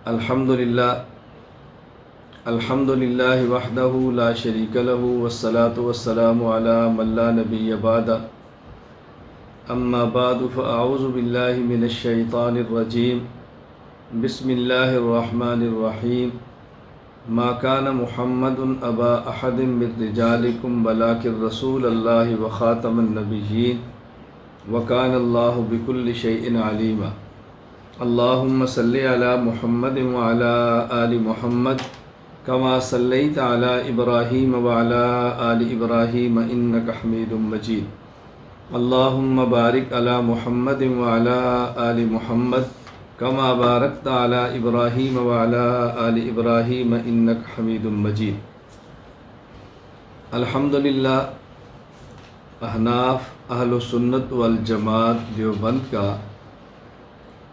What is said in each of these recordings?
الحمد للہ وحدہ لا شریک لہ والصلاة والسلام علی من لا نبی بعد اما بعد فاعوذ باللہ من الشیطان الرجیم بسم اللہ الرحمن الرحیم ما کان محمد ابا احد من رجالکم ولکن رسول اللہ وخاتم النبیین وکان اللہ بکل شیء علیما اللہم صلی علی محمد وعلی آل محمد کما صلیت علی ابراہیم وعلی آل ابراہیم انک حمید مجید اللہم بارک علی محمد وعلی آل محمد کما بارکت علی ابراہیم وعلی آل ابراہیم انک حمید مجید۔ الحمدللہ احناف اہل سنت والجماعت دیوبند کا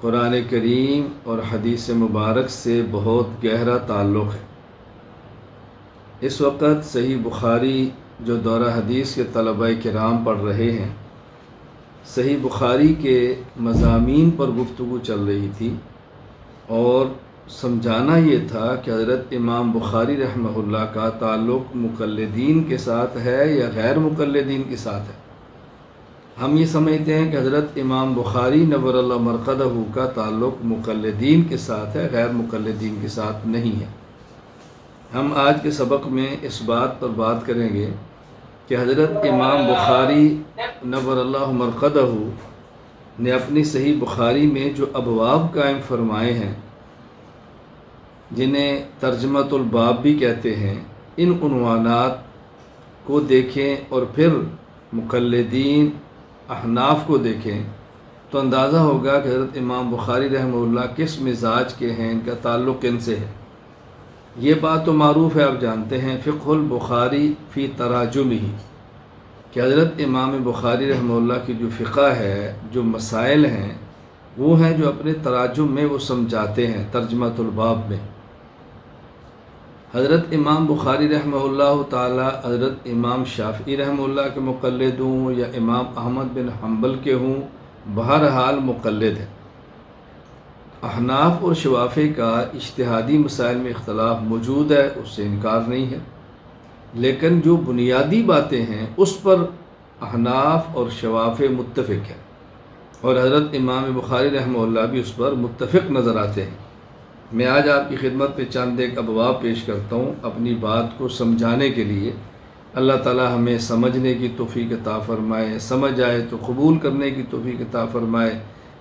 قرآن کریم اور حدیث مبارک سے بہت گہرا تعلق ہے۔ اس وقت صحیح بخاری جو دورہ حدیث کے طلباء کرام پڑھ رہے ہیں، صحیح بخاری کے مضامین پر گفتگو چل رہی تھی اور سمجھانا یہ تھا کہ حضرت امام بخاری رحمہ اللہ کا تعلق مقلدین کے ساتھ ہے یا غیر مقلدین کے ساتھ ہے۔ ہم یہ سمجھتے ہیں کہ حضرت امام بخاری نور اللہ مرقدہ کا تعلق مقلدین کے ساتھ ہے، غیر مقلدین کے ساتھ نہیں ہے۔ ہم آج کے سبق میں اس بات پر بات کریں گے کہ حضرت امام بخاری نور اللہ مرقدہ نے اپنی صحیح بخاری میں جو ابواب قائم فرمائے ہیں، جنہیں ترجمۃ الباب بھی کہتے ہیں، ان عنوانات کو دیکھیں اور پھر مقلدین احناف کو دیکھیں تو اندازہ ہوگا کہ حضرت امام بخاری رحمہ اللہ کس مزاج کے ہیں، ان کا تعلق کن سے ہے۔ یہ بات تو معروف ہے، آپ جانتے ہیں، فقہ البخاری فی تراجمہ، کہ حضرت امام بخاری رحمہ اللہ کی جو فقہ ہے، جو مسائل ہیں، وہ ہیں جو اپنے تراجم میں وہ سمجھاتے ہیں ترجمۃ الباب میں۔ حضرت امام بخاری رحمہ اللہ تعالی حضرت امام شافعی رحمہ اللہ کے مقلد ہوں یا امام احمد بن حنبل کے ہوں، بہرحال مقلد ہیں۔ احناف اور شوافی کا اجتہادی مسائل میں اختلاف موجود ہے، اس سے انکار نہیں ہے، لیکن جو بنیادی باتیں ہیں اس پر احناف اور شوافی متفق ہیں، اور حضرت امام بخاری رحمہ اللہ بھی اس پر متفق نظر آتے ہیں۔ میں آج آپ کی خدمت پہ چند ایک ابواب پیش کرتا ہوں اپنی بات کو سمجھانے کے لیے۔ اللہ تعالی ہمیں سمجھنے کی توفیق عطا فرمائے، سمجھ آئے تو قبول کرنے کی توفیق عطا فرمائے،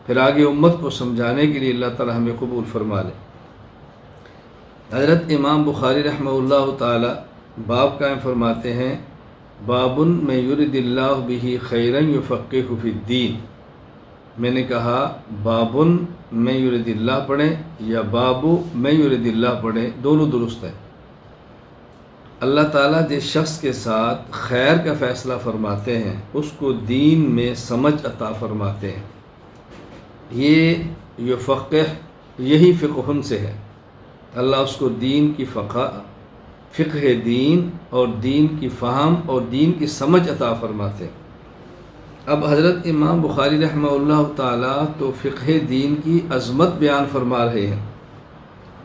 پھر آگے امت کو سمجھانے کے لیے اللہ تعالی ہمیں قبول فرما لے۔ حضرت امام بخاری رحمہ اللہ تعالی باب قائم فرماتے ہیں، باب من یرد اللہ بہ خیرا یفقہہ فی الدین۔ میں نے کہا باب من یرد اللہ پڑھیں یا باب من یرد اللہ پڑھیں، دونوں درست ہیں۔ اللہ تعالیٰ جس شخص کے ساتھ خیر کا فیصلہ فرماتے ہیں اس کو دین میں سمجھ عطا فرماتے ہیں۔ یہ یفقہ یہی فقہ سے ہے، اللہ اس کو دین کی فقہ دین اور دین کی فہم اور دین کی سمجھ عطا فرماتے ہیں۔ اب حضرت امام بخاری رحمہ اللہ تعالیٰ تو فقہ دین کی عظمت بیان فرما رہے ہیں،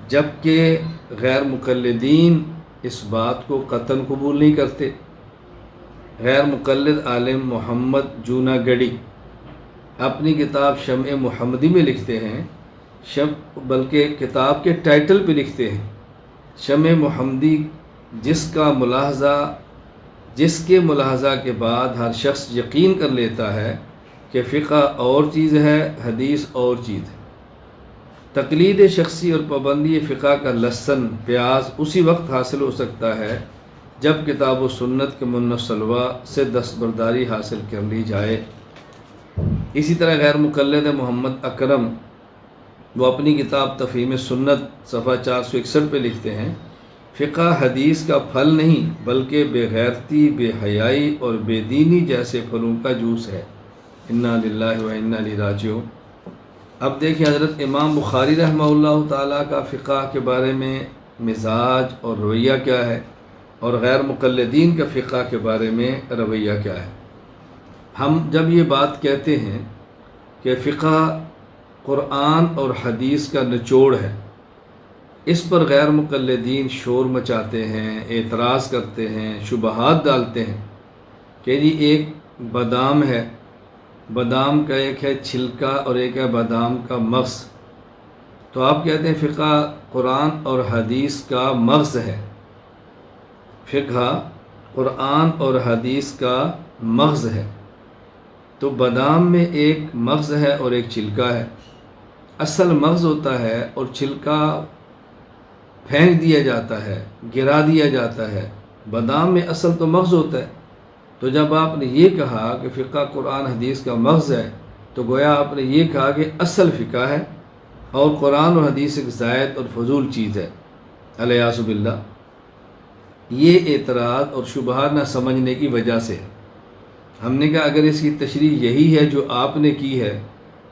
جبکہ غیر مقلدین اس بات کو قطعاً قبول نہیں کرتے۔ غیر مقلد عالم محمد جونا گڑی اپنی کتاب شمع محمدی میں لکھتے ہیں، بلکہ کتاب کے ٹائٹل پہ لکھتے ہیں شمع محمدی، جس کے ملاحظہ کے بعد ہر شخص یقین کر لیتا ہے کہ فقہ اور چیز ہے، حدیث اور چیز ہے۔ تقلید شخصی اور پابندی فقہ کا لہسن پیاز اسی وقت حاصل ہو سکتا ہے جب کتاب و سنت کے منسلوا سے دستبرداری حاصل کر لی جائے۔ اسی طرح غیر مقلد محمد اکرم وہ اپنی کتاب تفہیم سنت صفحہ 461 پہ لکھتے ہیں، فقہ حدیث کا پھل نہیں بلکہ بے غیرتی، بے حیائی اور بے دینی جیسے پھلوں کا جوس ہے۔ انا للہ و انا الیہ راجعون۔ اب دیکھیں حضرت امام بخاری رحمہ اللہ تعالیٰ کا فقہ کے بارے میں مزاج اور رویہ کیا ہے، اور غیر مقلدین کا فقہ کے بارے میں رویہ کیا ہے۔ ہم جب یہ بات کہتے ہیں کہ فقہ قرآن اور حدیث کا نچوڑ ہے، اس پر غیر مقلدین شور مچاتے ہیں، اعتراض کرتے ہیں، شبہات ڈالتے ہیں کہ جی ایک بادام ہے، بادام کا ایک ہے چھلکا اور ایک ہے بادام کا مغز، تو آپ کہتے ہیں فقہ قرآن اور حدیث کا مغز ہے، فقہ قرآن اور حدیث کا مغز ہے، تو بادام میں ایک مغز ہے اور ایک چھلکا ہے، اصل مغز ہوتا ہے اور چھلکا پھینک دیا جاتا ہے، گرا دیا جاتا ہے، بادام میں اصل تو مغز ہوتا ہے۔ تو جب آپ نے یہ کہا کہ فقہ قرآن حدیث کا مغز ہے تو گویا آپ نے یہ کہا کہ اصل فقہ ہے اور قرآن اور حدیث ایک زائد اور فضول چیز ہے، الیاذ باللہ۔ یہ اعتراض اور شبہات نہ سمجھنے کی وجہ سے ہے۔ ہم نے کہا اگر اس کی تشریح یہی ہے جو آپ نے کی ہے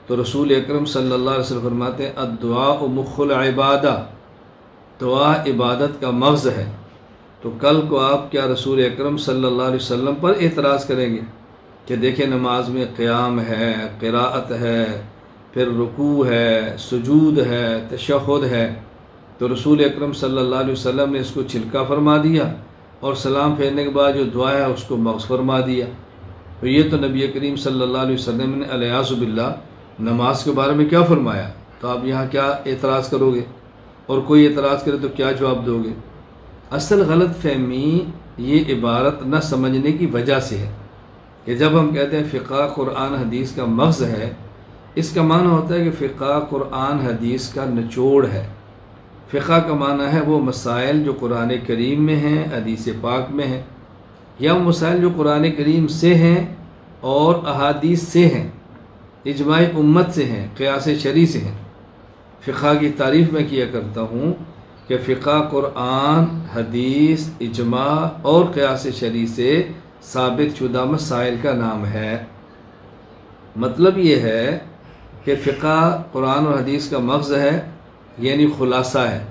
تو رسول اکرم صلی اللہ علیہ وسلم فرماتے ہیں الدعاء مخ العبادہ، دعا عبادت کا مغز ہے، تو کل کو آپ کیا رسول اکرم صلی اللہ علیہ وسلم پر اعتراض کریں گے کہ دیکھیں نماز میں قیام ہے، قراءت ہے، پھر رکوع ہے، سجود ہے، تشہد ہے، تو رسول اکرم صلی اللہ علیہ وسلم نے اس کو چھلکا فرما دیا اور سلام پھیرنے کے بعد جو دعا ہے اس کو مغز فرما دیا، تو یہ تو نبی کریم صلی اللہ علیہ وسلم نے الیاذ باللہ نماز کے بارے میں کیا فرمایا، تو آپ یہاں کیا اعتراض کرو گے؟ اور کوئی اعتراض کرے تو کیا جواب دو گے؟ اصل غلط فہمی یہ عبارت نہ سمجھنے کی وجہ سے ہے کہ جب ہم کہتے ہیں فقہ قرآن حدیث کا مغز ہے، اس کا معنی ہوتا ہے کہ فقہ قرآن حدیث کا نچوڑ ہے۔ فقہ کا معنی ہے وہ مسائل جو قرآن کریم میں ہیں، حدیث پاک میں ہیں، یا وہ مسائل جو قرآن کریم سے ہیں اور احادیث سے ہیں، اجماع امت سے ہیں، قیاس شرعی سے ہیں۔ فقہ کی تعریف میں کیا کرتا ہوں کہ فقہ قرآن حدیث اجماع اور قیاس شرعی سے ثابت شدہ مسائل کا نام ہے۔ مطلب یہ ہے کہ فقہ قرآن اور حدیث کا مغز ہے، یعنی خلاصہ ہے،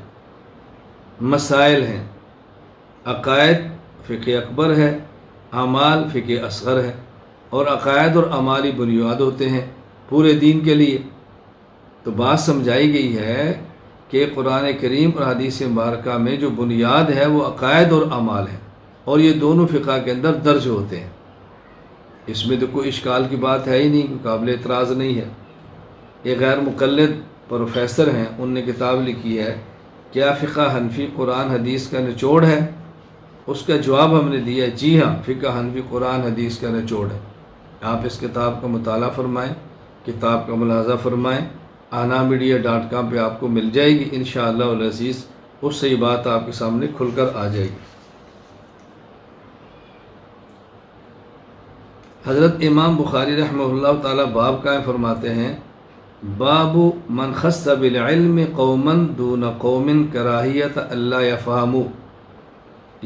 مسائل ہیں، عقائد فقہ اکبر ہے، اعمال فقہ اصغر ہے، اور عقائد اور اعمالی بنیاد ہوتے ہیں پورے دین کے لیے۔ تو بات سمجھائی گئی ہے کہ قرآن کریم اور حدیث مبارکہ میں جو بنیاد ہے وہ عقائد اور اعمال ہے، اور یہ دونوں فقہ کے اندر درج ہوتے ہیں، اس میں تو کوئی اشکال کی بات ہے ہی نہیں، کوئی قابل اعتراض نہیں ہے۔ ایک غیر مقلد پروفیسر ہیں، ان نے کتاب لکھی ہے کیا فقہ حنفی قرآن حدیث کا نچوڑ ہے؟ اس کا جواب ہم نے دیا جی ہاں، فقہ حنفی قرآن حدیث کا نچوڑ ہے۔ آپ اس کتاب کا مطالعہ فرمائیں، کتاب کا ملاحظہ فرمائیں، ahnamedia.com پہ آپ کو مل جائے گی انشاءاللہ العزیز، اس سے یہ بات آپ کے سامنے کھل کر آ جائے گی۔ حضرت امام بخاری رحمہ اللہ تعالی باب قائم فرماتے ہیں باب من خص بالعلم قوما دون قوم کراہیت اللہ یفہموا،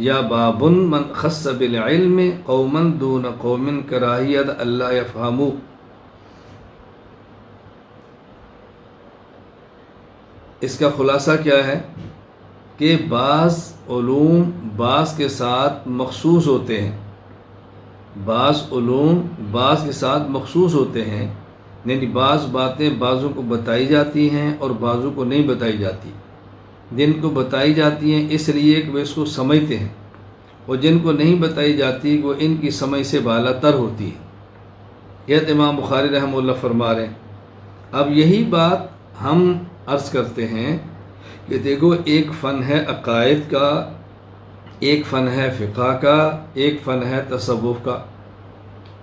یا باب من خص بالعلم قوما دون قوم کراہیت اللہ یفہموا۔ اس کا خلاصہ کیا ہے کہ بعض علوم بعض کے ساتھ مخصوص ہوتے ہیں، بعض علوم بعض کے ساتھ مخصوص ہوتے ہیں، یعنی بعض باتیں بعضوں کو بتائی جاتی ہیں اور بعضوں کو نہیں بتائی جاتی۔ جن کو بتائی جاتی ہیں اس لیے کہ وہ اس کو سمجھتے ہیں، اور جن کو نہیں بتائی جاتی وہ ان کی سمجھ سے بالا تر ہوتی ہے۔ یہ امام بخاری رحمہ اللہ فرما رہے ہیں۔ اب یہی بات ہم عرض کرتے ہیں کہ دیکھو ایک فن ہے عقائد کا، ایک فن ہے فقہ کا، ایک فن ہے تصوف کا۔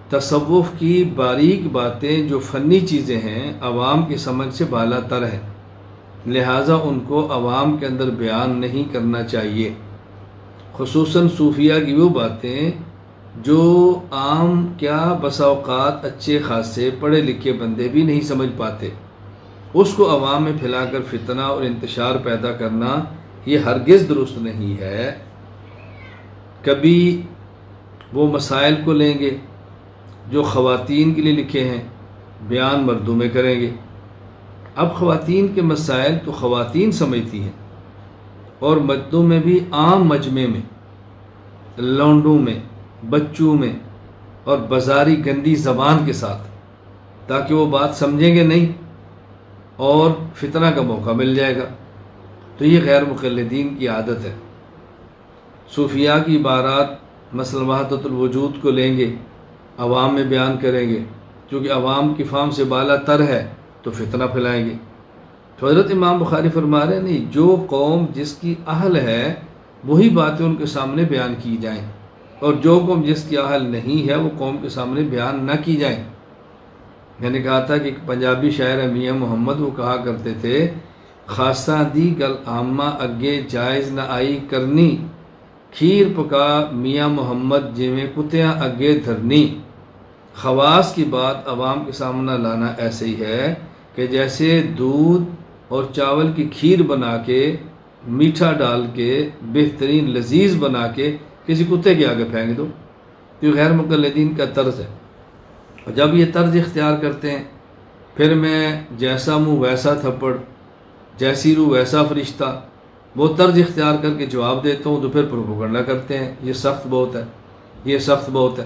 تصوف کی باریک باتیں جو فنی چیزیں ہیں عوام کی سمجھ سے بالا تر ہے، لہٰذا ان کو عوام کے اندر بیان نہیں کرنا چاہیے، خصوصاً صوفیہ کی وہ باتیں جو عام کیا بسا اوقات اچھے خاصے پڑھے لکھے بندے بھی نہیں سمجھ پاتے، اس کو عوام میں پھیلا کر فتنہ اور انتشار پیدا کرنا یہ ہرگز درست نہیں ہے۔ کبھی وہ مسائل کو لیں گے جو خواتین کے لیے لکھے ہیں، بیان مردوں میں کریں گے۔ اب خواتین کے مسائل تو خواتین سمجھتی ہیں، اور مردوں میں بھی عام مجمع میں، لونڈوں میں، بچوں میں، اور بازاری گندی زبان کے ساتھ، تاکہ وہ بات سمجھیں گے نہیں اور فتنہ کا موقع مل جائے گا۔ تو یہ غیر مقلدین کی عادت ہے۔ صوفیاء کی عبارات مثلا وحدت الوجود کو لیں گے، عوام میں بیان کریں گے، کیونکہ عوام کی فہم سے بالا تر ہے تو فتنہ پھیلائیں گے۔ تو حضرت امام بخاری فرما رہے ہیں نہیں، جو قوم جس کی اہل ہے وہی باتیں ان کے سامنے بیان کی جائیں، اور جو قوم جس کی اہل نہیں ہے وہ قوم کے سامنے بیان نہ کی جائیں۔ میں نے کہا تھا کہ ایک پنجابی شاعر ہے میاں محمد، وہ کہا کرتے تھے خاصاں دی گل عامہ اگے جائز نہ آئی کرنی، کھیر پکا میاں محمد جویں کتیاں اگے دھرنی۔ خواص کی بات عوام کے سامنے لانا ایسے ہی ہے کہ جیسے دودھ اور چاول کی کھیر بنا کے، میٹھا ڈال کے، بہترین لذیذ بنا کے کسی کتے کے آگے پھینک دو۔ تو یہ غیر مقلدین کا طرز ہے، اور جب یہ طرز اختیار کرتے ہیں پھر میں جیسا منہ ویسا تھپڑ، جیسی روح ویسا فرشتہ، وہ طرز اختیار کر کے جواب دیتا ہوں تو پھر پروپیگنڈا کرتے ہیں۔ یہ سخت بہت ہے، یہ سخت بہت ہے۔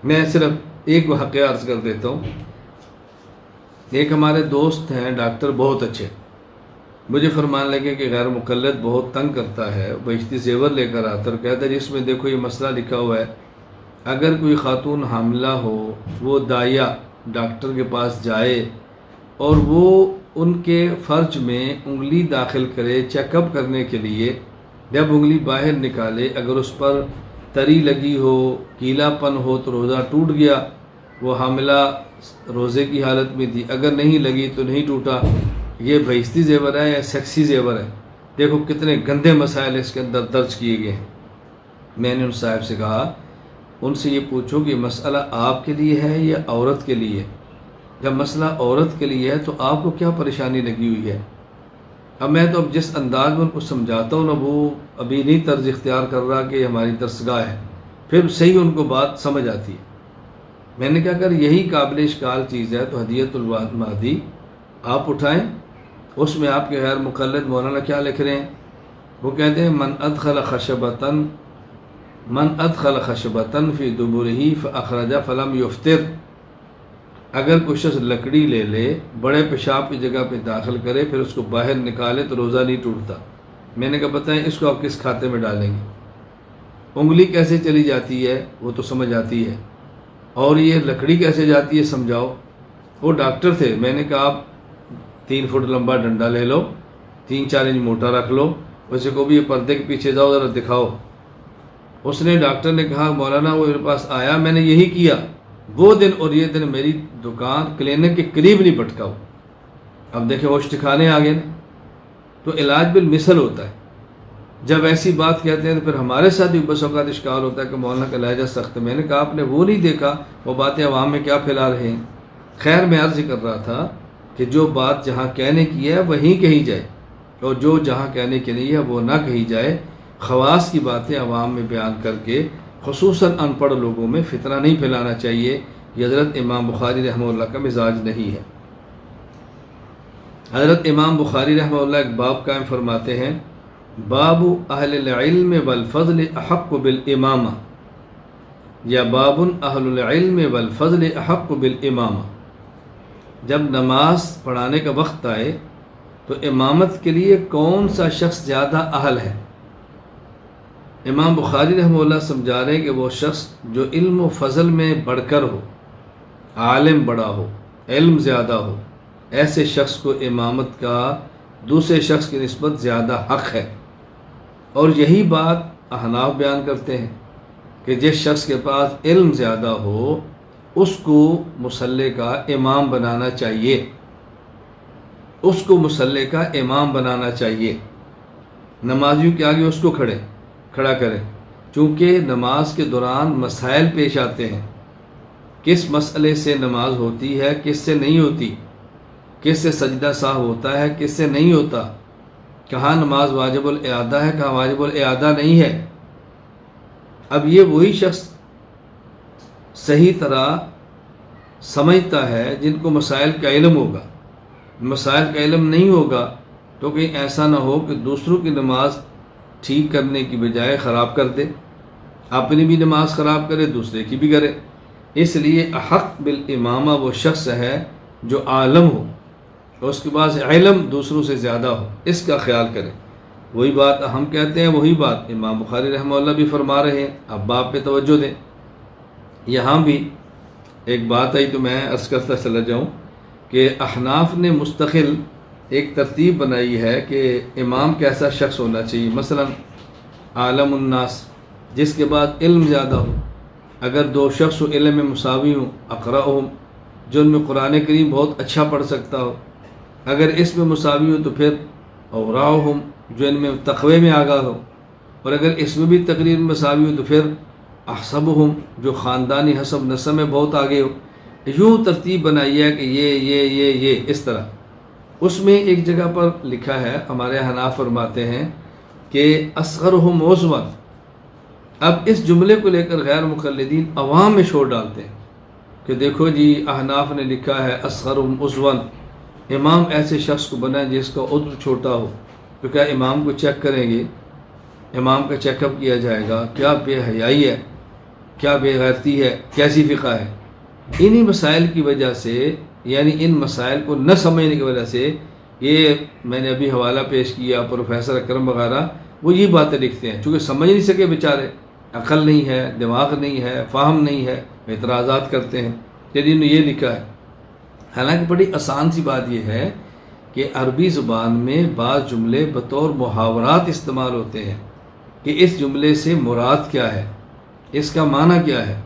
میں صرف ایک واقعہ عرض کر دیتا ہوں۔ ایک ہمارے دوست ہیں ڈاکٹر، بہت اچھے، مجھے فرمان لگے کہ غیر مقلد بہت تنگ کرتا ہے، بہشتی زیور لے کر آتا اور کہتا ہے جس میں دیکھو یہ مسئلہ لکھا ہوا ہے، اگر کوئی خاتون حاملہ ہو وہ دائیا ڈاکٹر کے پاس جائے اور وہ ان کے فرج میں انگلی داخل کرے چیک اپ کرنے کے لیے، جب انگلی باہر نکالے اگر اس پر تری لگی ہو، کیلا پن ہو تو روزہ ٹوٹ گیا، وہ حاملہ روزے کی حالت میں تھی، اگر نہیں لگی تو نہیں ٹوٹا۔ یہ بہشتی زیور ہے یا سیکسی زیور ہے؟ دیکھو کتنے گندے مسائل اس کے اندر درج کیے گئے ہیں۔ میں نے ان صاحب سے کہا ان سے یہ پوچھو کہ مسئلہ آپ کے لیے ہے یا عورت کے لیے؟ جب مسئلہ عورت کے لیے ہے تو آپ کو کیا پریشانی لگی ہوئی ہے؟ اب میں تو اب جس انداز میں ان کو سمجھاتا ہوں نا، وہ ابھی نہیں طرز اختیار کر رہا کہ ہماری درسگاہ ہے، پھر صحیح ان کو بات سمجھ آتی ہے۔ میں نے کہا اگر یہی قابل اشکال چیز ہے تو ہدیۃ المہدی آپ اٹھائیں، اس میں آپ کے غیر مقلد مولانا کیا لکھ رہے ہیں؟ وہ کہتے ہیں من ادخل خشبتاً فی دبرہ فاخرج فلم یفطر، اگر کوئی شخص لکڑی لے لے، بڑے پیشاب کی جگہ پہ داخل کرے، پھر اس کو باہر نکالے تو روزہ نہیں ٹوٹتا۔ میں نے کہا بتائیں اس کو آپ کس کھاتے میں ڈالیں گے؟ انگلی کیسے چلی جاتی ہے وہ تو سمجھ آتی ہے، اور یہ لکڑی کیسے جاتی ہے سمجھاؤ۔ وہ ڈاکٹر تھے، میں نے کہا آپ 3 فٹ لمبا ڈنڈا لے لو، 3-4 انچ موٹا رکھ لو، ویسے کو بھی یہ پردے کے پیچھے جاؤ ذرا دکھاؤ۔ اس نے ڈاکٹر نے کہا مولانا وہ میرے پاس آیا، میں نے یہی کیا، وہ دن اور یہ دن میری دکان کلینک کے قریب نہیں پٹکا ہو۔ اب دیکھیں ہوش ٹھکانے آ گئے نا، تو علاج بالمثل ہوتا ہے۔ جب ایسی بات کہتے ہیں تو پھر ہمارے ساتھ بھی بس اوقات اشکال ہوتا ہے کہ مولانا کا لہجہ سخت ہے۔ میں نے کہا آپ نے وہ نہیں دیکھا وہ باتیں عوام میں کیا پھیلا رہے ہیں۔ خیر میں عرض کر رہا تھا کہ جو بات جہاں کہنے کی ہے وہیں کہی جائے، اور جو جہاں کہنے کی نہیں ہے وہ نہ کہی جائے۔ خواص کی باتیں عوام میں بیان کر کے خصوصاً ان پڑھ لوگوں میں فتنہ نہیں پھیلانا چاہیے۔ یہ حضرت امام بخاری رحمہ اللہ کا مزاج نہیں ہے۔ حضرت امام بخاری رحمہ اللہ ایک باب قائم فرماتے ہیں، باب اہل العلم والفضل احق بالامامہ، یا باب اہل العلم والفضل احق بالامامہ۔ جب نماز پڑھانے کا وقت آئے تو امامت کے لیے کون سا شخص زیادہ اہل ہے؟ امام بخاری رحمہ اللہ سمجھا رہے ہیں کہ وہ شخص جو علم و فضل میں بڑھ کر ہو، عالم بڑا ہو، علم زیادہ ہو، ایسے شخص کو امامت کا دوسرے شخص کی نسبت زیادہ حق ہے۔ اور یہی بات احناف بیان کرتے ہیں کہ جس شخص کے پاس علم زیادہ ہو اس کو مصلی کا امام بنانا چاہیے، اس کو مصلی کا امام بنانا چاہیے، نمازیوں کے آگے اس کو کھڑا کریں، چونکہ نماز کے دوران مسائل پیش آتے ہیں، کس مسئلے سے نماز ہوتی ہے، کس سے نہیں ہوتی، کس سے سجدہ سہو ہوتا ہے، کس سے نہیں ہوتا، کہاں نماز واجب الاعادہ ہے، کہاں واجب الاعادہ نہیں ہے۔ اب یہ وہی شخص صحیح طرح سمجھتا ہے جن کو مسائل کا علم ہوگا۔ مسائل کا علم نہیں ہوگا تو کہیں ایسا نہ ہو کہ دوسروں کی نماز ٹھیک کرنے کی بجائے خراب کر دے، اپنی بھی نماز خراب کرے دوسرے کی بھی کرے۔ اس لیے احق بالامامہ وہ شخص ہے جو عالم ہو اور اس کے پاس علم دوسروں سے زیادہ ہو، اس کا خیال کریں۔ وہی بات ہم کہتے ہیں، وہی بات امام بخاری رحمہ اللہ بھی فرما رہے ہیں۔ اب باب پہ توجہ دیں۔ یہاں بھی ایک بات آئی تو میں عرض کرتا چلا جاؤں کہ احناف نے مستقل ایک ترتیب بنائی ہے کہ امام کیسا شخص ہونا چاہیے۔ مثلا عالم الناس، جس کے بعد علم زیادہ ہو، اگر دو شخص علم میں مساوی ہوں، اقرأہم، جو ان میں قرآن کریم بہت اچھا پڑھ سکتا ہو، اگر اس میں مساوی ہو تو پھر اوراہم، جو ان میں تقوی میں آگاہ ہو، اور اگر اس میں بھی تقریر میں مساوی ہو تو پھر احسبہم، جو خاندانی حسب نسب میں بہت آگے ہو۔ یوں ترتیب بنائی ہے کہ یہ اس طرح۔ اس میں ایک جگہ پر لکھا ہے، ہمارے حناف فرماتے ہیں کہ اصغرہم عضوا۔ اب اس جملے کو لے کر غیر مقلدین عوام میں شور ڈالتے ہیں کہ دیکھو جی احناف نے لکھا ہے اصغرہم عضوا، امام ایسے شخص کو بنائیں جس کا عضو چھوٹا ہو۔ تو کیا امام کو چیک کریں گے؟ امام کا چیک اپ کیا جائے گا؟ کیا بے حیائی ہے، کیا بے غیرتی ہے، کیسی فقہ ہے؟ انہی مسائل کی وجہ سے، یعنی ان مسائل کو نہ سمجھنے کی وجہ سے، یہ میں نے ابھی حوالہ پیش کیا پروفیسر اکرم وغیرہ، وہ یہ باتیں لکھتے ہیں چونکہ سمجھ نہیں سکے بیچارے، عقل نہیں ہے، دماغ نہیں ہے، فہم نہیں ہے، اعتراضات کرتے ہیں کہ انہوں نے یہ لکھا ہے۔ حالانکہ بڑی آسان سی بات یہ ہے کہ عربی زبان میں بعض جملے بطور محاورات استعمال ہوتے ہیں کہ اس جملے سے مراد کیا ہے، اس کا معنی کیا ہے۔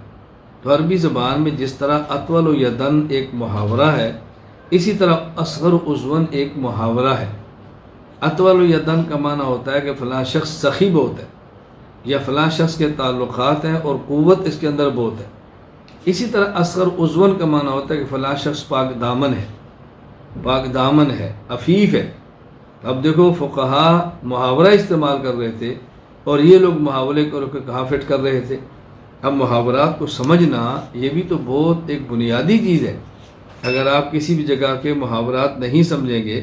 تو عربی زبان میں جس طرح اطول یدن ایک محاورہ ہے، اسی طرح اصغر عضون ایک محاورہ ہے۔ اطول یدن کا معنی ہوتا ہے کہ فلاں شخص سخی بہت ہے، یا فلاں شخص کے تعلقات ہیں اور قوت اس کے اندر بہت ہے۔ اسی طرح اصغر عضون کا معنی ہوتا ہے کہ فلاں شخص پاک دامن ہے، پاک دامن ہے، عفیف ہے۔ اب دیکھو فقہا محاورہ استعمال کر رہے تھے اور یہ لوگ محاورے کو کہاں فٹ کر رہے تھے۔ اب محاورات کو سمجھنا یہ بھی تو بہت ایک بنیادی چیز ہے۔ اگر آپ کسی بھی جگہ کے محاورات نہیں سمجھیں گے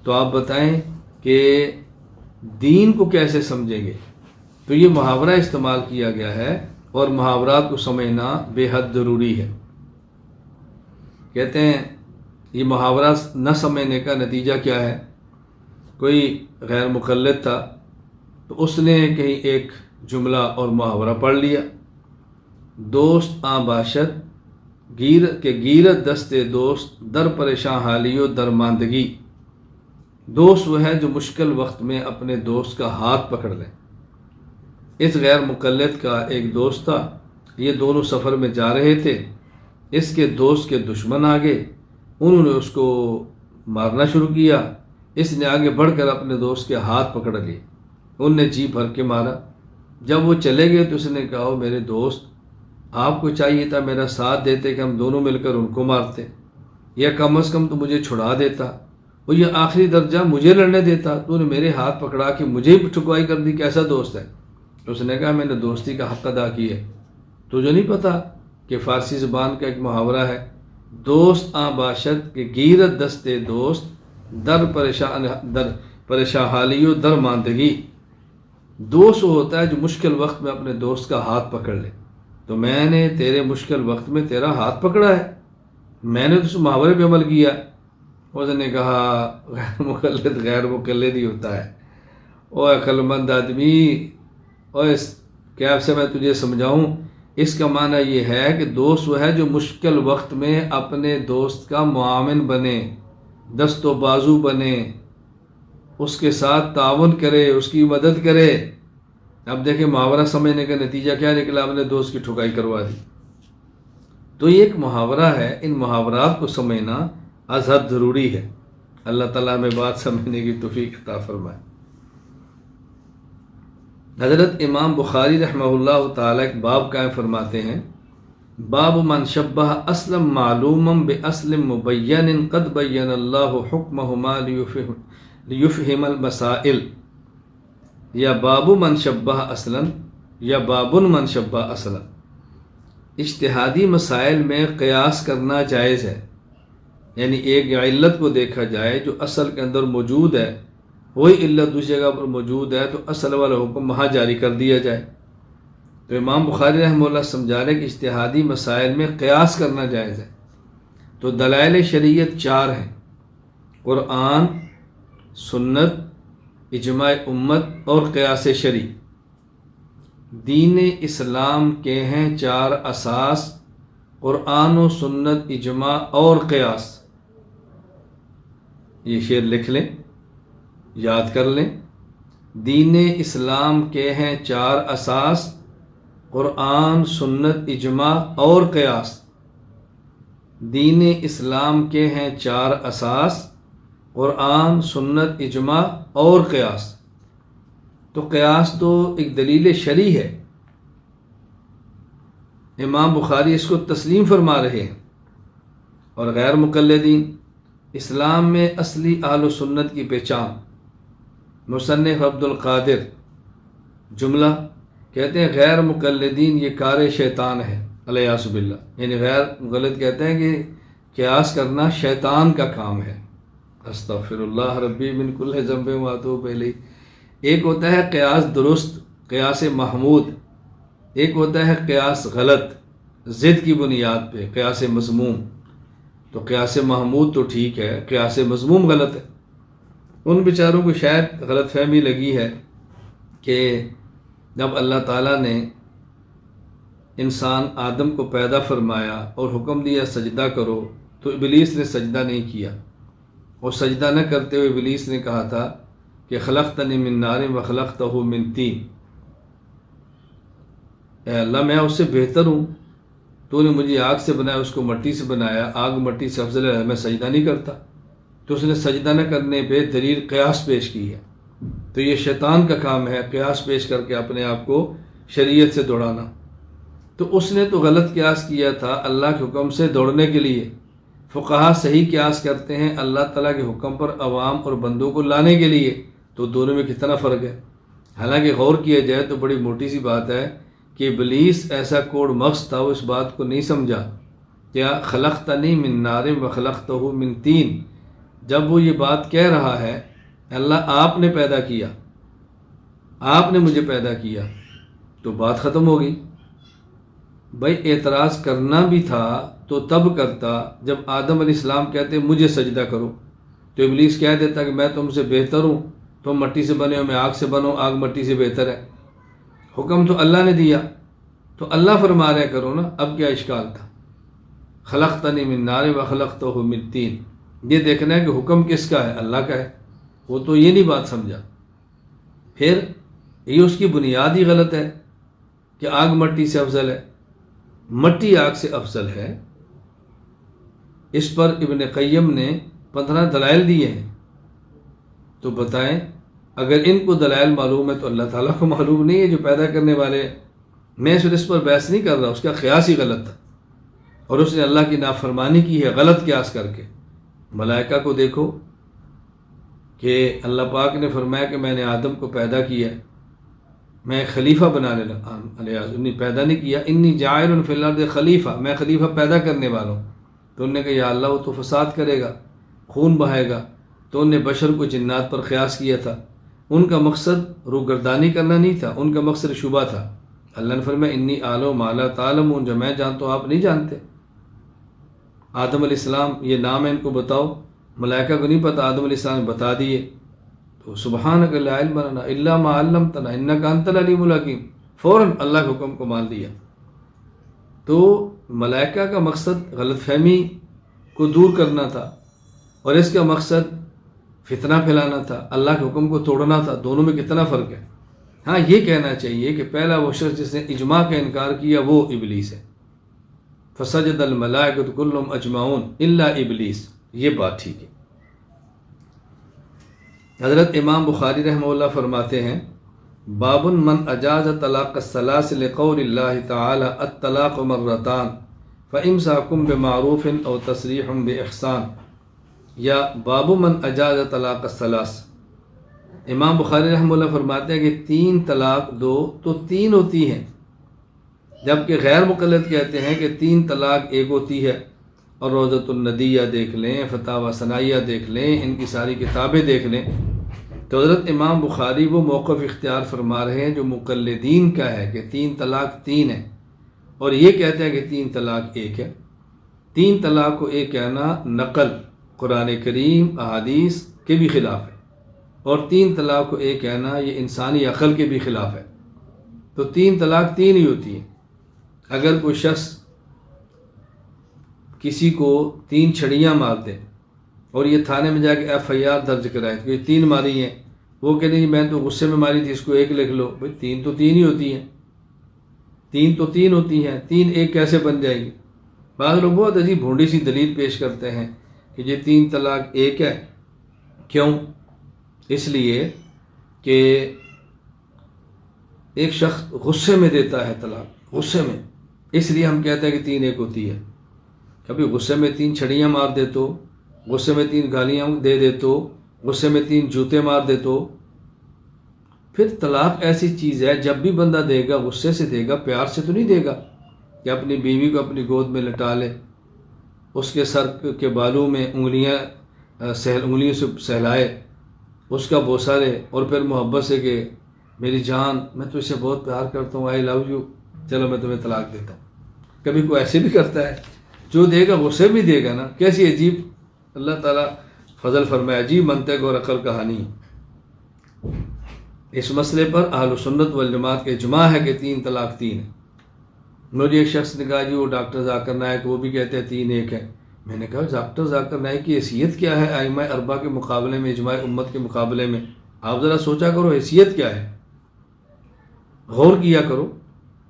تو آپ بتائیں کہ دین کو کیسے سمجھیں گے؟ تو یہ محاورہ استعمال کیا گیا ہے اور محاورات کو سمجھنا بے حد ضروری ہے۔ کہتے ہیں یہ محاورہ نہ سمجھنے کا نتیجہ کیا ہے؟ کوئی غیر مقلد تھا تو اس نے کہیں ایک جملہ اور محاورہ پڑھ لیا، دوست آ باشد گیرت دستے دوست در پریشان حالی و درماندگی۔ دوست وہ ہے جو مشکل وقت میں اپنے دوست کا ہاتھ پکڑ لے۔ اس غیر مقلد کا ایک دوست تھا، یہ دونوں سفر میں جا رہے تھے، اس کے دوست کے دشمن آگے، انہوں نے اس کو مارنا شروع کیا، اس نے آگے بڑھ کر اپنے دوست کے ہاتھ پکڑ لیے، ان نے جی بھر کے مارا۔ جب وہ چلے گئے تو اس نے کہا میرے دوست، آپ کو چاہیے تھا میرا ساتھ دیتے کہ ہم دونوں مل کر ان کو مارتے، یا کم از کم تو مجھے چھڑا دیتا، اور یہ آخری درجہ مجھے لڑنے دیتا، تو نے میرے ہاتھ پکڑا کے مجھے ٹھکوائی کر دی، کیسا دوست ہے؟ تو اس نے کہا میں نے دوستی کا حق ادا کیا ہے۔ تجھے نہیں پتا کہ فارسی زبان کا ایک محاورہ ہے، دوست آ باشد کہ گیرت دستے دوست در پریشان حالی و در ماندگی۔ دوست وہ ہوتا ہے جو مشکل وقت میں اپنے دوست کا ہاتھ پکڑ لے۔ تو میں نے تیرے مشکل وقت میں تیرا ہاتھ پکڑا ہے، میں نے تو اس محاورے پہ عمل کیا۔ اس نے کہا غیر مقلد ہی ہوتا ہے، او عقل مند آدمی، اور اس کیف سے میں تجھے سمجھاؤں، اس کا معنی یہ ہے کہ دوست وہ ہے جو مشکل وقت میں اپنے دوست کا معاون بنے، دست و بازو بنے، اس کے ساتھ تعاون کرے، اس کی مدد کرے۔ اب دیکھیں محاورہ سمجھنے کا نتیجہ کیا نکلا، اپنے دوست کی ٹھکائی کروا دی۔ تو یہ ایک محاورہ ہے، ان محاورات کو سمجھنا از حد ضروری ہے۔ اللہ تعالیٰ ہمیں بات سمجھنے کی توفیق عطا فرمائے۔ حضرت امام بخاری رحمہ اللہ تعالیٰ ایک باب قائم فرماتے ہیں، باب من شبہ اسلم معلوما باسلم مبین قد بین اللہ حکمہما لیفہم المسائل، یا باب من شبہ اصلا یا باب من شبہ اصلا۔ اجتہادی مسائل میں قیاس کرنا جائز ہے، یعنی ایک علت کو دیکھا جائے جو اصل کے اندر موجود ہے، وہی علت دوسری جگہ پر موجود ہے تو اصل والا حکم وہاں جاری کر دیا جائے۔ تو امام بخاری رحمہ اللہ سمجھا رہے کہ اجتہادی مسائل میں قیاس کرنا جائز ہے۔ تو دلائل شریعت 4 ہیں، قرآن، سنت اجماع امت اور قیاس شرعی۔ دین اسلام کے ہیں 4 اساس، قرآن و سنت، اجماع اور قیاس۔ یہ شعر لکھ لیں، یاد کر لیں۔ دین اسلام کے ہیں 4 اساس، قرآن، سنت، اجماع اور قیاس۔ دین اسلام کے ہیں 4 اساس، قرآن، سنت، اجماع اور قیاس۔ تو قیاس تو ایک دلیل شرعی ہے، امام بخاری اس کو تسلیم فرما رہے ہیں۔ اور غیر مقلدین، اسلام میں اصلی اہل و سنت کی پہچان۔ مصنف عبد القادر جملہ کہتے ہیں غیر مقلدین یہ کار شیطان ہے، الیاذ باللہ، یعنی غیر مقلد کہتے ہیں کہ قیاس کرنا شیطان کا کام ہے۔ استغفر اللہ ربی من کل ذنب و اتوب الیہ۔ ایک ہوتا ہے قیاس درست، قیاس محمود، ایک ہوتا ہے قیاس غلط، ضد کی بنیاد پہ، قیاس مذموم۔ تو قیاس محمود تو ٹھیک ہے، قیاس مذموم غلط ہے۔ ان بیچاروں کو شاید غلط فہمی لگی ہے کہ جب اللہ تعالیٰ نے انسان آدم کو پیدا فرمایا اور حکم دیا سجدہ کرو تو ابلیس نے سجدہ نہیں کیا، اور سجدہ نہ کرتے ہوئے ابلیس نے کہا تھا کہ خلقتنی من نار و خلقتہ من طین، اے اللہ میں اس سے بہتر ہوں، تو نے مجھے آگ سے بنایا، اس کو مٹی سے بنایا، آگ مٹی سے افضل ہے، میں سجدہ نہیں کرتا۔ تو اس نے سجدہ نہ کرنے پہ دلیل قیاس پیش کی ہے۔ تو یہ شیطان کا کام ہے قیاس پیش کر کے اپنے آپ کو شریعت سے دوڑانا۔ تو اس نے تو غلط قیاس کیا تھا اللہ کے حکم سے دوڑنے کے لیے۔ فقہا صحیح قیاس کرتے ہیں اللہ تعالیٰ کے حکم پر عوام اور بندوں کو لانے کے لیے۔ تو دونوں میں کتنا فرق ہے۔ حالانکہ غور کیا جائے تو بڑی موٹی سی بات ہے کہ ابلیس ایسا کوڑ مغز تھا، وہ اس بات کو نہیں سمجھا کیا خلقتنی من نار و خلقتہ من طین۔ جب وہ یہ بات کہہ رہا ہے اللہ آپ نے پیدا کیا، آپ نے مجھے پیدا کیا، تو بات ختم ہو گئی۔ بھائی اعتراض کرنا بھی تھا تو تب کرتا جب آدم علیہ السلام کہتے مجھے سجدہ کرو، تو ابلیس کہہ دیتا کہ میں تم سے بہتر ہوں، تم مٹی سے بنے ہو، میں آگ سے بنو، آگ مٹی سے بہتر ہے۔ حکم تو اللہ نے دیا، تو اللہ فرما رہے کرو نا، اب کیا اشکال تھا۔ خلقتنی من نار و خلقتہ من طین، یہ دیکھنا ہے کہ حکم کس کا ہے، اللہ کا ہے۔ وہ تو یہ نہیں بات سمجھا۔ پھر یہ اس کی بنیاد ہی غلط ہے کہ آگ مٹی سے افضل ہے۔ مٹی آگ سے افضل ہے، اس پر ابن قیم نے 15 دلائل دیے ہیں۔ تو بتائیں اگر ان کو دلائل معلوم ہے تو اللہ تعالیٰ کو معلوم نہیں ہے جو پیدا کرنے والے۔ میں صرف اس پر بحث نہیں کر رہا، اس کا قیاس ہی غلط تھا اور اس نے اللہ کی نافرمانی کی ہے غلط قیاس کر کے۔ ملائکہ کو دیکھو کہ اللہ پاک نے فرمایا کہ میں نے آدم کو پیدا کیا، میں خلیفہ بنانے لگا، انہیں پیدا نہیں کیا، انی جاعل فی الارض خلیفہ، میں خلیفہ پیدا کرنے والا ہوں۔ تو انہوں نے کہا یا اللہ وہ تو فساد کرے گا، خون بہائے گا۔ تو انہوں نے بشر کو جنات پر قیاس کیا تھا۔ ان کا مقصد روگردانی کرنا نہیں تھا، ان کا مقصد شبہ تھا۔ اللہ نے فرمایا انی اعلم ما لا تعلمون، جو میں جانتا ہوں آپ نہیں جانتے۔ آدم علیہ السلام یہ نام ہے ان کو بتاؤ، ملائکہ کو نہیں پتہ، آدم علیہ السلام نے بتا دیے۔ تو سبحانک لا علم لنا الا ما علمتنا انک انت العلیم الحکیم، فوراً اللہ کے حکم کو مان لیا۔ تو ملائکہ کا مقصد غلط فہمی کو دور کرنا تھا اور اس کا مقصد فتنہ پھیلانا تھا، اللہ کے حکم کو توڑنا تھا۔ دونوں میں کتنا فرق ہے۔ ہاں یہ کہنا چاہیے کہ پہلا وہ شخص جس نے اجماع کا انکار کیا وہ ابلیس ہے۔ فسجد الملائکۃ کلهم اجمعون الا ابلیس، یہ بات ٹھیک ہے۔ حضرت امام بخاری رحمہ اللہ فرماتے ہیں باب من اجاز طلاق الثلاث لقول اللہ تعالی الطلاق مرتان فامساک بمعروف او تسریح باحسان، یا باب من اجاز طلاق الثلاث۔ امام بخاری رحمہ اللہ فرماتے ہیں کہ 3 طلاق دو تو 3 ہوتی ہیں، جبکہ غیر مقلد کہتے ہیں کہ 3 طلاق 1 ہوتی ہے۔ اور روضۃ الندیہ دیکھ لیں، فتاوی ثنائیہ دیکھ لیں، ان کی ساری کتابیں دیکھ لیں۔ تو حضرت امام بخاری وہ موقف اختیار فرما رہے ہیں جو مقلدین کا ہے کہ 3 طلاق 3 ہے، اور یہ کہتے ہیں کہ 3 طلاق 1 ہے۔ 3 طلاق کو 1 کہنا نقل قرآن کریم احادیث کے بھی خلاف ہے۔ اور 3 طلاق کو ایک کہنا یہ انسانی عقل کے بھی خلاف ہے۔ تو 3 طلاق 3 ہی ہوتی ہیں۔ اگر کوئی شخص کسی کو 3 چھڑیاں مار دے اور یہ تھانے میں جا کے FIR درج کرائے کہ یہ 3 ماری ہیں، وہ کہتے ہیں میں تو غصے میں ماری تھی، اس کو 1 لکھ لو۔ بھائی 3 تو 3 ہی ہوتی ہیں، 3 تو 3 ہوتی ہیں، 3 1 کیسے بن جائے گی؟ بعض لوگ بہت عجیب بھونڈی سی دلیل پیش کرتے ہیں کہ یہ 3 طلاق 1 ہے۔ کیوں؟ اس لیے کہ ایک شخص غصے میں دیتا ہے طلاق، غصے میں، اس لیے ہم کہتے ہیں کہ 3 1 ہوتی ہے۔ کبھی غصے میں 3 چھڑیاں مار دے تو، غصے میں 3 گالیاں دے دے تو، غصے میں 3 جوتے مار دے تو، پھر طلاق ایسی چیز ہے جب بھی بندہ دے گا غصے سے دے گا، پیار سے تو نہیں دے گا کہ اپنی بیوی کو اپنی گود میں لٹا لے، اس کے سر کے بالوں میں انگلیوں سے سہلائے، اس کا بوسہ لے اور پھر محبت سے کہ میری جان میں تو اسے بہت پیار کرتا ہوں، آئی لو یو، چلو میں تمہیں طلاق دیتا ہوں۔ کبھی کوئی ایسے بھی کرتا ہے، جو دے گا غصے بھی دے گا نا۔ کیسی عجیب اللہ تعالیٰ فضل فرمائے، عجیب منطق اور عقل کہانی ہے۔ اس مسئلے پر اہل سنت والجماعت کا اجماع ہے کہ 3 طلاق 3 ہے۔ مجھے ایک شخص نے کہا جی وہ ڈاکٹر ذاکر نائک وہ بھی کہتے ہیں 3 1 ہے۔ میں نے کہا ڈاکٹر ذاکر نائک کی حیثیت کیا ہے ائمہ اربعہ کے مقابلے میں، اجماع امت کے مقابلے میں؟ آپ ذرا سوچا کرو حیثیت کیا ہے، غور کیا کرو۔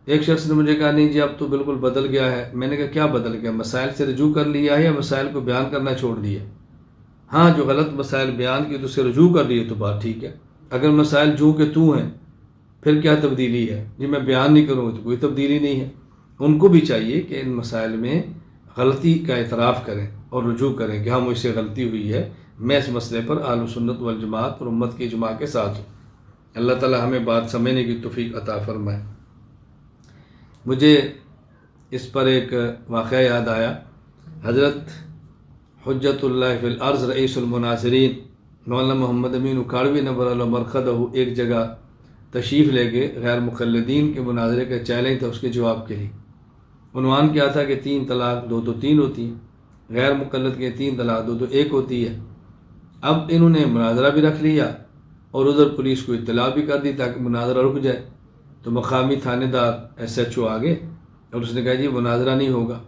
ایک شخص نے مجھے کہا نہیں جی اب تو بالکل بدل گیا ہے۔ میں نے کہا کیا بدل گیا؟ مسائل سے رجوع کر لیا ہے یا مسائل کو بیان کرنا چھوڑ دیا؟ ہاں جو غلط مسائل بیان کی تو اس سے رجوع کر لیے تو بات ٹھیک ہے۔ اگر مسائل جو کہ تو ہیں پھر کیا تبدیلی ہے؟ جی میں بیان نہیں کروں تو کوئی تبدیلی نہیں ہے۔ ان کو بھی چاہیے کہ ان مسائل میں غلطی کا اعتراف کریں اور رجوع کریں کہ ہاں مجھ سے غلطی ہوئی ہے، میں اس مسئلے پر اہل سنت والجماعت اور امت کے اجماع کے ساتھ ہوں۔ اللہ تعالی ہمیں بات سمجھنے کی توفیق عطا فرمائے۔ مجھے اس پر ایک واقعہ یاد آیا۔ حضرت حجت اللہ فی الارض رئیس المناظرین مولانا محمد امین اکھاڑوی نور اللہ مرقدہ ایک جگہ تشریف لے گئے، غیر مقلدین کے مناظرے کا چیلنج تھا، اس کے جواب کے لیے۔ عنوان کیا تھا کہ 3 طلاق 2 تو 3 ہوتی ہیں، غیر مقلد کے 3 طلاق 2 تو 1 ہوتی ہے۔ اب انہوں نے مناظرہ بھی رکھ لیا اور ادھر پولیس کو اطلاع بھی کر دی تاکہ مناظرہ رک جائے۔ تو مقامی تھانے دار SHO آگے اور اس نے کہا جی مناظرہ نہیں ہوگا۔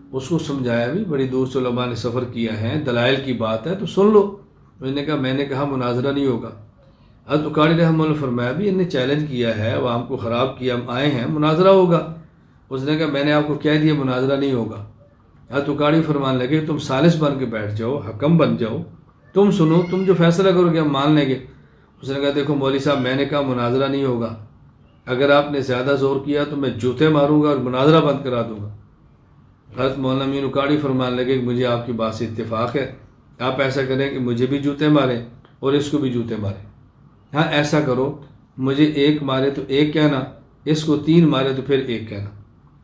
اس کو سمجھایا بھی، بڑی دور سے علماء نے سفر کیا ہے، دلائل کی بات ہے تو سن لو۔ اس نے کہا میں نے کہا مناظرہ نہیں ہوگا۔ حضرت اکھاڑی رحمہ اللہ فرمایا بھی انہیں چیلنج کیا ہے، عوام کو خراب کیا، ہم آئے ہیں مناظرہ ہوگا۔ اس نے کہا میں نے آپ کو کہہ دیا مناظرہ نہیں ہوگا۔ حضرت اکھاڑی فرمان لگے تم ثالث بن کے بیٹھ جاؤ، حکم بن جاؤ، تم سنو، تم جو فیصلہ کرو گے ہم مان لیں گے۔ اس نے کہا دیکھو مولوی صاحب میں نے کہا مناظرہ نہیں ہوگا، اگر آپ نے زیادہ زور کیا تو میں جوتے ماروں گا اور مناظرہ بند کرا دوں گا۔ حضرت مولانا امین اکھاڑی فرمان لگے کہ مجھے آپ کی بات سے اتفاق ہے، آپ ایسا کریں کہ مجھے بھی جوتے ماریں اور اس کو بھی جوتے ماریں۔ ہاں ایسا کرو مجھے 1 مارے تو 1 کہنا، اس کو 3 مارے تو پھر 1 کہنا،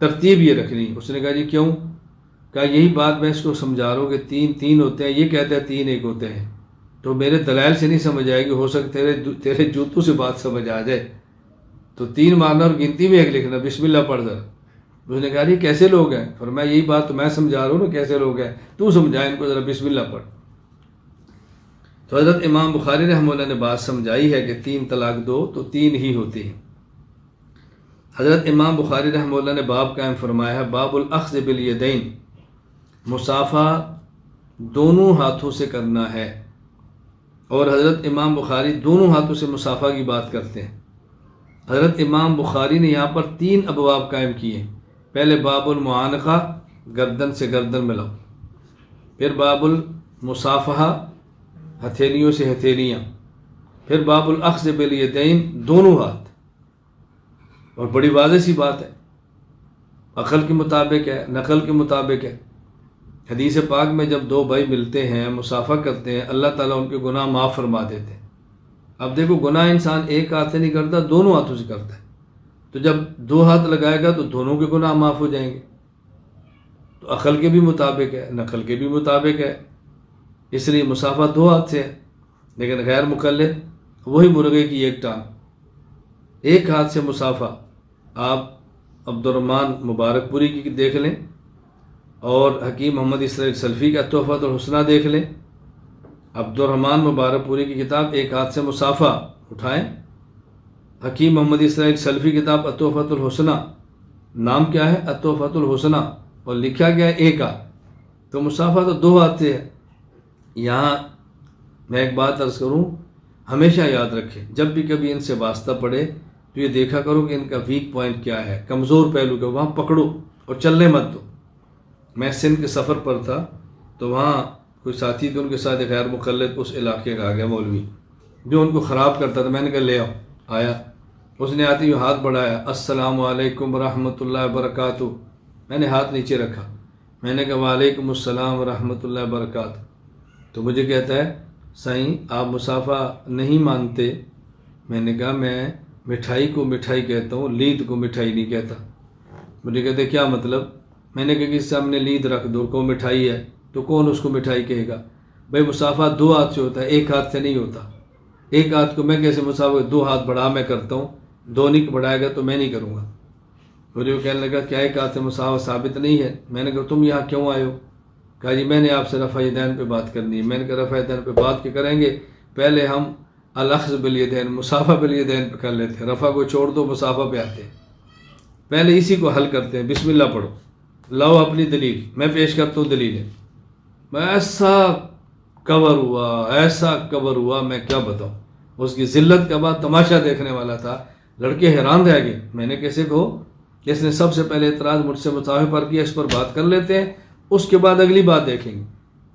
ترتیب یہ رکھنی۔ اس نے کہا جی کیوں؟ کہا یہی بات میں اس کو سمجھا رہا ہوں کہ 3 3 ہوتے ہیں، یہ کہتے ہیں 3 1 ہوتے ہیں، تو میرے دلائل سے نہیں سمجھ آئے گی، ہو سکتا ہے تیرے جوتوں سے بات سمجھ آ جائے، تو 3 مارنا اور گنتی میں 1 لکھنا، بسم اللہ پڑھ ذرا۔ اس نے کہا یہ کیسے لوگ ہیں؟ فرمایا یہی بات تو میں سمجھا رہا ہوں نا کیسے لوگ ہیں، تو سمجھا ان کو ذرا، بسم اللہ پڑھ۔ تو حضرت امام بخاری رحمہ اللہ نے بات سمجھائی ہے کہ 3 طلاق 2 تو 3 ہی ہوتی ہیں۔ حضرت امام بخاری رحمہ اللہ نے باب قائم فرمایا ہے باب الاخذ بالیدین، مصافحہ دونوں ہاتھوں سے کرنا ہے، اور حضرت امام بخاری دونوں ہاتھوں سے مصافحہ کی بات کرتے ہیں۔ حضرت امام بخاری نے یہاں پر 3 ابواب قائم کیے ہیں۔ پہلے باب المعانقہ، گردن سے گردن ملاؤ، پھر باب المصافحہ، ہتھیلیوں سے ہتھیلیاں، پھر باب الاخذ بالیدین، دونوں ہاتھ۔ اور بڑی واضح سی بات ہے، عقل کے مطابق ہے، نقل کے مطابق ہے۔ حدیث پاک میں جب 2 بھائی ملتے ہیں مصافحہ کرتے ہیں اللہ تعالیٰ ان کے گناہ معاف فرما دیتے ہیں۔ اب دیکھو گناہ انسان 1 ہاتھ سے نہیں کرتا، دونوں ہاتھوں سے کرتا ہے، تو جب 2 ہاتھ لگائے گا تو دونوں کے گناہ معاف ہو جائیں گے۔ تو عقل کے بھی مطابق ہے، نقل کے بھی مطابق ہے، اس لیے مصافحہ 2 ہاتھ سے ہے۔ لیکن غیر مقلد وہی مرغے کی 1 ٹانگ، 1 ہاتھ سے مصافحہ۔ آپ عبد الرحمن مبارک پوری کی دیکھ لیں اور حکیم محمد اسرائیل سلفی کا تحفۃ الحسنہ دیکھ لیں، عبد الرحمن مبارک پوری کی کتاب ایک ہاتھ سے مصافہ اٹھائیں، حکیم محمد اسرائیل سلفی کتاب التحفۃ الحسنی، نام کیا ہے؟ التحفۃ الحسنی، اور لکھا گیا ہے ایک ہاتھ، تو مصافہ تو دو ہاتھ سے ہے۔ یہاں میں ایک بات عرض کروں، ہمیشہ یاد رکھیں جب بھی کبھی ان سے واسطہ پڑے تو یہ دیکھا کرو کہ ان کا ویک پوائنٹ کیا ہے، کمزور پہلو کا وہاں پکڑو اور چلنے مت دو۔ میں سندھ کے سفر پر تھا تو وہاں کوئی ساتھی تھے، ان کے ساتھ ایک غیر مقلد اس علاقے کا آ گیا مولوی جو ان کو خراب کرتا تھا۔ میں نے کہا لے آؤ، آیا، اس نے آتے ہی ہاتھ بڑھایا، السلام علیکم ورحمۃ اللہ وبرکاتہ۔ میں نے ہاتھ نیچے رکھا، میں نے کہا وعلیکم السلام ورحمۃ اللہ وبرکاتہ۔ تو مجھے کہتا ہے سائیں آپ مصافہ نہیں مانتے؟ میں نے کہا میں مٹھائی کو مٹھائی کہتا ہوں، لید کو مٹھائی نہیں کہتا۔ مجھے کہتے ہیں کیا مطلب؟ میں نے کہا کہ سامنے لید رکھ دو، کو مٹھائی ہے تو کون اس کو مٹھائی کہے گا؟ بھائی مصافہ دو ہاتھ سے ہوتا ہے، ایک ہاتھ سے نہیں ہوتا۔ ایک ہاتھ کو میں کیسے مصافہ، دو ہاتھ بڑھا میں کرتا ہوں، دو نہیں بڑھائے گا تو میں نہیں کروں گا۔ مجھے وہ کہنے لگا کیا ایک ہاتھ سے مصافہ ثابت نہیں ہے؟ میں نے کہا تم یہاں کیوں آئے ہو؟ کہا جی میں نے آپ سے رفع یدین پہ بات کرنی ہے۔ میں نے کہا رفع یدین پہ بات کے کریں گے، پہلے ہم الاخذ بالیدین، مصافہ بالیدین پہ کر لیتے ہیں، رفع کو چھوڑ دو مصافہ پہ آتے ہیں، پہلے اسی کو حل کرتے ہیں۔ بسم اللہ پڑھو، لاؤ اپنی دلیل، میں پیش کرتا ہوں دلیلیں۔ میں ایسا کور ہوا، ایسا کور ہوا، میں کیا بتاؤں، اس کی ذلت کا بعد تماشا دیکھنے والا تھا، لڑکے حیران رہ گئے۔ میں نے کیسے کہو، اس نے سب سے پہلے اعتراض مجھ سے مصافہ پر کیا، اس پر بات کر لیتے ہیں، اس کے بعد اگلی بات دیکھیں گے۔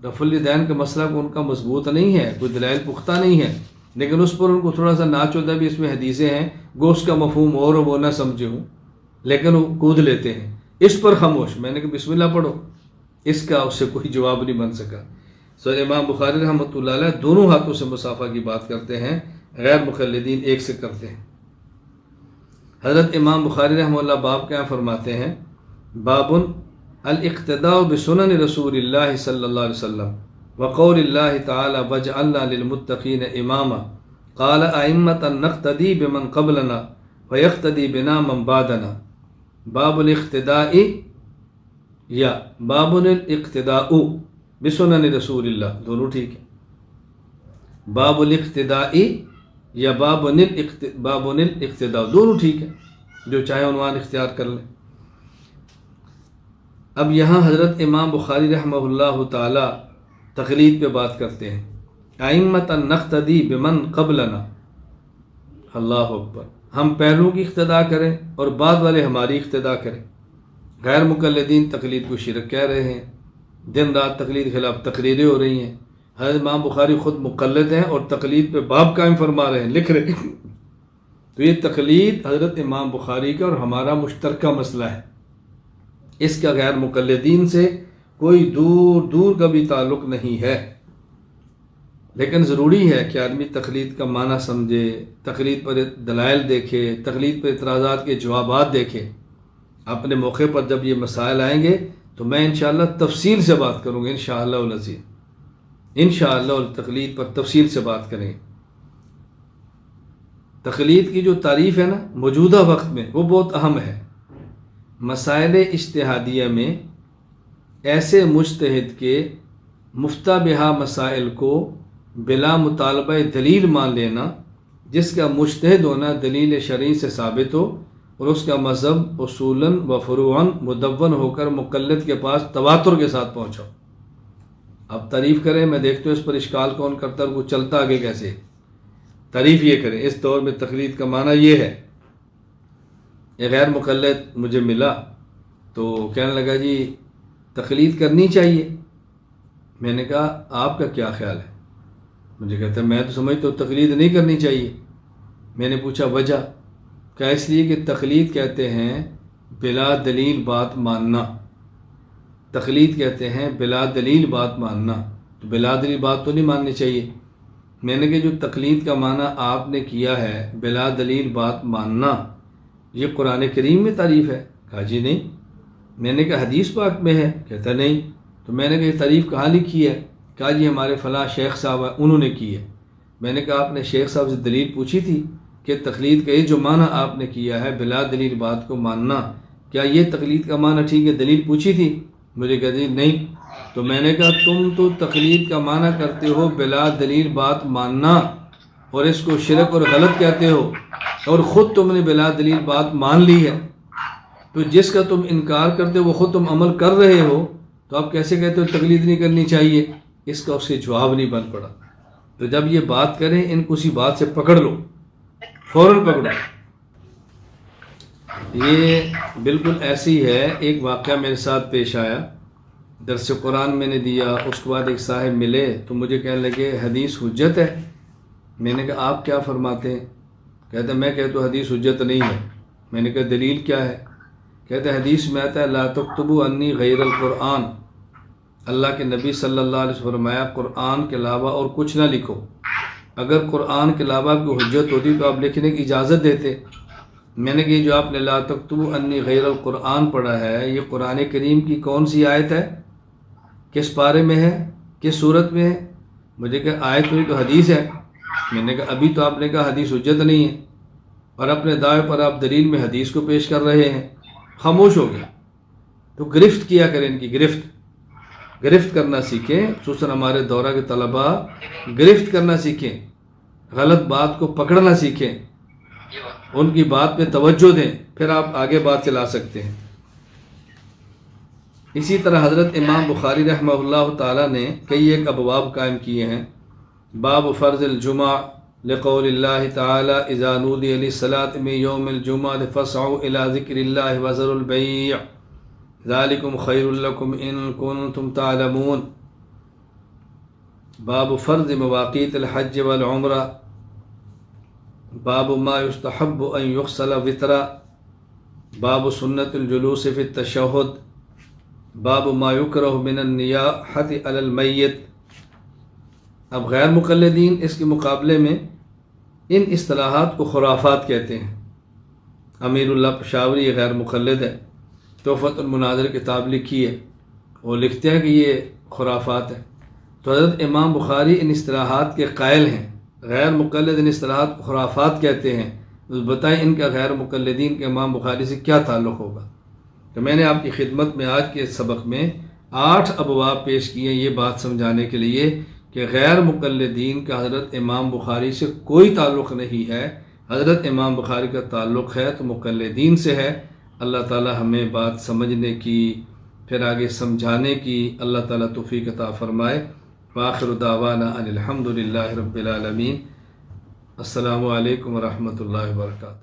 رفع الیدین کا مسئلہ کو ان کا مضبوط نہیں ہے، کوئی دلائل پختہ نہیں ہے، لیکن اس پر ان کو تھوڑا سا ناچودہ بھی اس میں حدیثیں ہیں، گوشت کا مفہوم اور وہ نہ سمجھے ہوں، لیکن وہ کود لیتے ہیں اس پر خاموش۔ میں نے کہا بسم اللہ پڑھو، اس کا اس سے کوئی جواب نہیں بن سکا۔ سو امام بخاری رحمۃ اللہ علیہ دونوں ہاتھوں سے مصافہ کی بات کرتے ہیں، غیر مقلدین ایک سے کرتے ہیں۔ حضرت امام بخاری رحمۃ اللہ باب کیا فرماتے ہیں؟ باب الاقتداء بسنن رسول اللہ صلی اللہ علیہ وسلم وقول اللہ تعالی وجعلنا للمتقین اماما قال ائمة نقتدی بمن قبلنا ویقتدی بنا من بعدنا۔ باب الاقتداء یا باب الاقتداء بسنن رسول اللہ، دونوں ٹھیک ہے۔ باب الاقتداء یا باب الاقتداء دونوں ٹھیک ہے، جو چاہے عنوان اختیار کر لیں۔ اب یہاں حضرت امام بخاری رحمہ اللہ تعالی تقلید پہ بات کرتے ہیں، ائمۃ نقتدی بمن قبلنا، اللہ اکبر، ہم پہلوں کی اقتداء کریں اور بعد والے ہماری اقتداء کریں۔ غیر مقلدین تقلید کو شرک کہہ رہے ہیں، دن رات تقلید خلاف تقریریں ہو رہی ہیں۔ حضرت امام بخاری خود مقلد ہیں اور تقلید پہ باب قائم فرما رہے ہیں، لکھ رہے ہیں۔ تو یہ تقلید حضرت امام بخاری کا اور ہمارا مشترکہ مسئلہ ہے، اس کا غیر مقلدین سے کوئی دور دور کا بھی تعلق نہیں ہے۔ لیکن ضروری ہے کہ آدمی تقلید کا معنی سمجھے، تقلید پر دلائل دیکھے، تقلید پر اعتراضات کے جوابات دیکھے۔ اپنے موقع پر جب یہ مسائل آئیں گے تو میں انشاءاللہ تفصیل سے بات کروں گا، انشاءاللہ العزیز، انشاءاللہ تقلید پر تفصیل سے بات کریں گے۔ تقلید کی جو تعریف ہے نا موجودہ وقت میں، وہ بہت اہم ہے۔ مسائل اجتہادیہ میں ایسے مجتہد کے مفتہ بہا مسائل کو بلا مطالبہ دلیل مان لینا، جس کا مجتہد ہونا دلیل شرعی سے ثابت ہو اور اس کا مذہب اصولاً و فروعاً مدون ہو کر مقلد کے پاس تواتر کے ساتھ پہنچا۔ اب تعریف کریں، میں دیکھتا ہوں اس پر اشکال کون کرتا ہے، وہ چلتا آگے کیسے۔ تعریف یہ کریں، اس دور میں تقلید کا معنی یہ ہے۔ ایک غیر مقلد مجھے ملا تو کہنے لگا جی تقلید کرنی چاہیے۔ میں نے کہا آپ کا کیا خیال ہے؟ مجھے کہتا ہے میں تو سمجھتا ہوں تقلید نہیں کرنی چاہیے۔ میں نے پوچھا وجہ؟ کہ اس لیے کہ تقلید کہتے ہیں بلا دلیل بات ماننا، تقلید کہتے ہیں بلا دلیل بات ماننا، تو بلا دلیل بات تو نہیں ماننی چاہیے۔ میں نے کہا جو تقلید کا معنی آپ نے کیا ہے بلا دلیل بات ماننا، یہ قرآن کریم میں تعریف ہے؟ کہا جی نہیں۔ میں نے کہا حدیث پاک میں ہے؟ کہتا نہیں۔ تو میں نے کہا یہ تعریف کہاں لکھی ہے؟ کہا جی ہمارے فلاں شیخ صاحب ہیں انہوں نے کی ہے۔ میں نے کہا آپ نے شیخ صاحب سے دلیل پوچھی تھی کہ تقلید کا یہ جو معنی آپ نے کیا ہے بلا دلیل بات کو ماننا، کیا یہ تقلید کا معنی ٹھیک ہے؟ دلیل پوچھی تھی؟ مجھے کہا جی نہیں۔ تو میں نے کہا تم تو تقلید کا معنی کرتے ہو بلا دلیل بات ماننا، اور اس کو شرک اور غلط کہتے ہو، اور خود تم نے بلا دلیل بات مان لی ہے، تو جس کا تم انکار کرتے ہو وہ خود تم عمل کر رہے ہو، تو آپ کیسے کہتے ہو تقلید نہیں کرنی چاہیے؟ اس کا اس سے جواب نہیں بن پڑا۔ تو جب یہ بات کریں ان کو اسی بات سے پکڑ لو، فوراً پکڑو۔ یہ بالکل ایسی ہے، ایک واقعہ میرے ساتھ پیش آیا، درس قرآن میں نے دیا، اس کے بعد ایک صاحب ملے تو مجھے کہنے لگے حدیث حجت ہے۔ میں نے کہا آپ کیا فرماتے ہیں؟ کہتے میں کہتا ہوں حدیث حجت نہیں ہے۔ میں نے کہا دلیل کیا ہے؟ کہتے حدیث میں آتا ہے لا تکتبوا انی غیر القرآن، اللہ کے نبی صلی اللہ علیہ وسلم فرمایا قرآن کے علاوہ اور کچھ نہ لکھو۔ اگر قرآن کے علاوہ کوئی حجت ہوتی تو آپ لکھنے کی اجازت دیتے۔ میں نے کہا جو آپ نے لا تکتبوا انی غیر القرآن پڑھا ہے، یہ قرآن کریم کی کون سی آیت ہے؟ کس پارے میں ہے؟ کس صورت میں ہے؟ مجھے کہا آیت میں تو حدیث ہے۔ میں نے کہا ابھی تو آپ نے کہا حدیث حجت نہیں ہے، اور اپنے دعوے پر آپ دلیل میں حدیث کو پیش کر رہے ہیں۔ خاموش ہو گیا۔ تو گرفت کیا کریں، ان کی گرفت کرنا سیکھیں، خصوصاً ہمارے دورہ کے طلباء گرفت کرنا سیکھیں، غلط بات کو پکڑنا سیکھیں، ان کی بات پہ توجہ دیں، پھر آپ آگے بات چلا سکتے ہیں۔ اسی طرح حضرت امام بخاری رحمہ اللہ تعالیٰ نے کئی ایک ابواب قائم کیے ہیں۔ باب فرض الجمعہ لقول اللہ تعالی اذا نودی للصلاة من یوم الجمعہ فاسعوا الی ذکر اللہ وذروا البیع ذالکم خیر لکم ان کنتم تعلمون۔ باب فرض مواقیت الحج والعمرہ، باب ما یستحب ان یغسل وترا، باب سنت الجلوس فی التشہد، باب ما یکرہ من النیاحۃ علی المیت۔ اب غیر مقلدین اس کے مقابلے میں ان اصطلاحات کو خرافات کہتے ہیں۔ امیر اللہ پشاوری یہ غیر مقلد ہے، تحفۃ المناظر کتاب لکھی ہے، وہ لکھتے ہیں کہ یہ خرافات ہے۔ تو حضرت امام بخاری ان اصطلاحات کے قائل ہیں، غیر مقلد ان اصطلاحات کو خرافات کہتے ہیں۔ بتائیں ان کا غیر مقلدین کے امام بخاری سے کیا تعلق ہوگا؟ تو میں نے آپ کی خدمت میں آج کے سبق میں 8 ابواب پیش کیے یہ بات سمجھانے کے لیے کہ غیر مقلدین کا حضرت امام بخاری سے کوئی تعلق نہیں ہے، حضرت امام بخاری کا تعلق ہے تو مقلدین سے ہے۔ اللہ تعالی ہمیں بات سمجھنے کی، پھر آگے سمجھانے کی اللہ تعالی توفیق عطا فرمائے۔ وآخر دعوانا ان الحمد للہ رب العالمین۔ السلام علیکم ورحمۃ اللہ وبرکاتہ۔